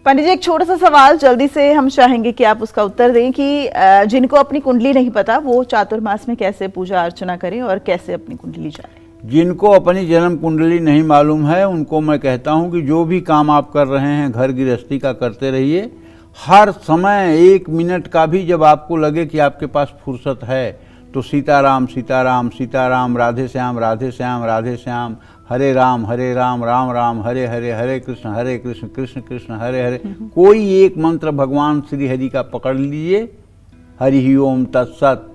पंडित जी, एक छोटा सा सवाल जल्दी से हम चाहेंगे कि आप उसका उत्तर दें कि जिनको अपनी कुंडली नहीं पता वो चातुर्मास में कैसे पूजा अर्चना करें और कैसे अपनी कुंडली जाने। जिनको अपनी जन्म कुंडली नहीं मालूम है उनको मैं कहता हूं कि जो भी काम आप कर रहे हैं घर गृहस्थी का करते रहिए। हर समय 1 मिनट का भी जब आपको लगे कि आपके पास फुर्सत है तो सीताराम सीताराम सीताराम, राधे श्याम राधे श्याम राधे श्याम, हरे राम राम राम हरे हरे, हरे कृष्ण कृष्ण कृष्ण हरे हरे, कोई एक मंत्र भगवान श्री हरि का पकड़ लीजिए। हरि ओम तत्सत,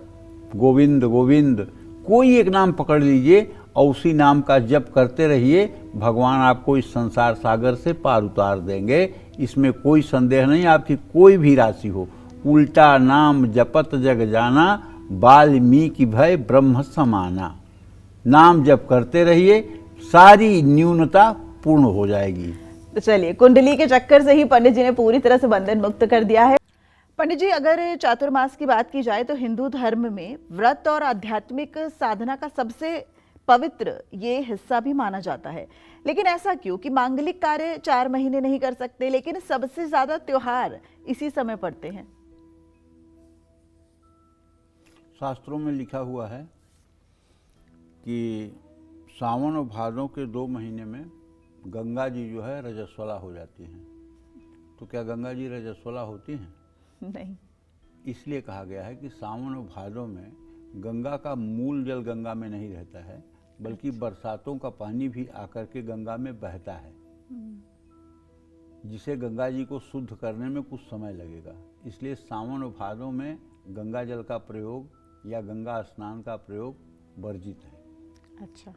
गोविंद गोविंद, कोई एक नाम पकड़ लीजिए और उसी नाम का जप करते रहिए। भगवान आपको इस संसार सागर से पार उतार देंगे, इसमें कोई संदेह नहीं। आपकी कोई भी राशि हो, उल्टा नाम जपत जग जाना, वाल्मीकि भय ब्रह्म समाना। नाम जप करते रहिए, सारी न्यूनता पूर्ण हो जाएगी। तो चलिए, कुंडली के चक्कर से ही पंडित जी ने पूरी तरह से बंधन मुक्त कर दिया है। पंडित जी, अगर चातुर्मास की बात की जाए तो हिंदू धर्म में व्रत और आध्यात्मिक साधना का सबसे पवित्र ये हिस्सा भी माना जाता है, लेकिन ऐसा क्यों कि मांगलिक कार्य 4 महीने नहीं कर सकते लेकिन सबसे ज्यादा त्योहार इसी समय पड़ते हैं? शास्त्रों में लिखा हुआ है कि सावन और भादों के 2 महीने में गंगा जी जो है रजस्वला हो जाती हैं। तो क्या गंगा जी रजस्वला होती हैं? नहीं। इसलिए कहा गया है कि सावन और भादों में गंगा का मूल जल गंगा में नहीं रहता है, बल्कि बरसातों का पानी भी आकर के गंगा में बहता है, जिसे गंगा जी को शुद्ध करने में कुछ समय लगेगा। इसलिए सावन और भादों में गंगा जल का प्रयोग या गंगा स्नान का प्रयोग वर्जित है। अच्छा,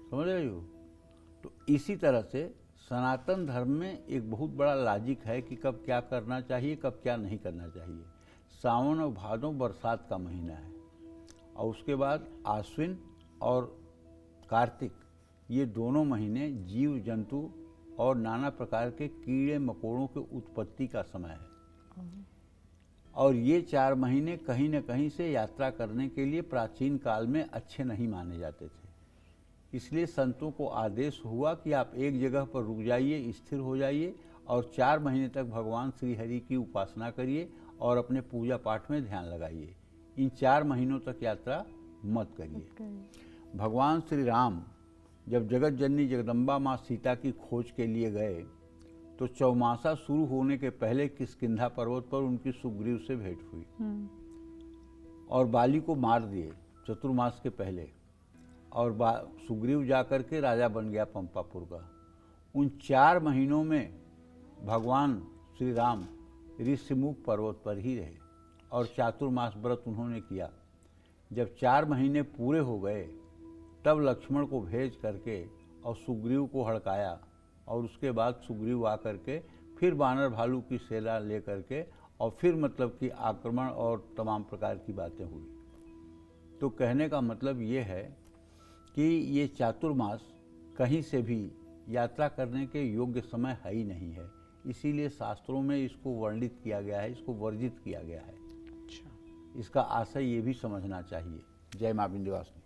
समझ रही हो? तो इसी तरह से सनातन धर्म में एक बहुत बड़ा लॉजिक है कि कब क्या करना चाहिए, कब क्या नहीं करना चाहिए। सावन और भादों बरसात का महीना है और उसके बाद आश्विन और कार्तिक, ये दोनों महीने जीव जंतु और नाना प्रकार के कीड़े मकोड़ों के उत्पत्ति का समय है। और ये 4 महीने कहीं न कहीं से यात्रा करने के लिए प्राचीन काल में अच्छे नहीं माने जाते थे। इसलिए संतों को आदेश हुआ कि आप एक जगह पर रुक जाइए, स्थिर हो जाइए और 4 महीने तक भगवान श्री हरि की उपासना करिए और अपने पूजा पाठ में ध्यान लगाइए। इन 4 महीनों तक यात्रा मत करिए। भगवान श्री राम जब जगत जननी जगदम्बा माँ सीता की खोज के लिए गए तो चौमासा शुरू होने के पहले किष्किंधा पर्वत पर उनकी सुग्रीव से भेंट हुई और बाली को मार दिए चतुर्मास के पहले, और सुग्रीव जाकर के राजा बन गया पंपापुर का। उन 4 महीनों में भगवान श्री राम ऋषिमुख पर्वत पर ही रहे और चातुर्मास व्रत उन्होंने किया। जब 4 महीने पूरे हो गए तब लक्ष्मण को भेज करके और सुग्रीव को हड़काया और उसके बाद सुग्रीव आकर के फिर बानर भालू की सेना ले करके और फिर मतलब कि आक्रमण और तमाम प्रकार की बातें हुई। तो कहने का मतलब ये है कि ये चातुर्मास कहीं से भी यात्रा करने के योग्य समय है ही नहीं है। इसीलिए शास्त्रों में इसको वर्णित किया गया है, इसको वर्जित किया गया है। अच्छा। इसका आशय ये भी समझना चाहिए। जय मां विंध्यवासिनी।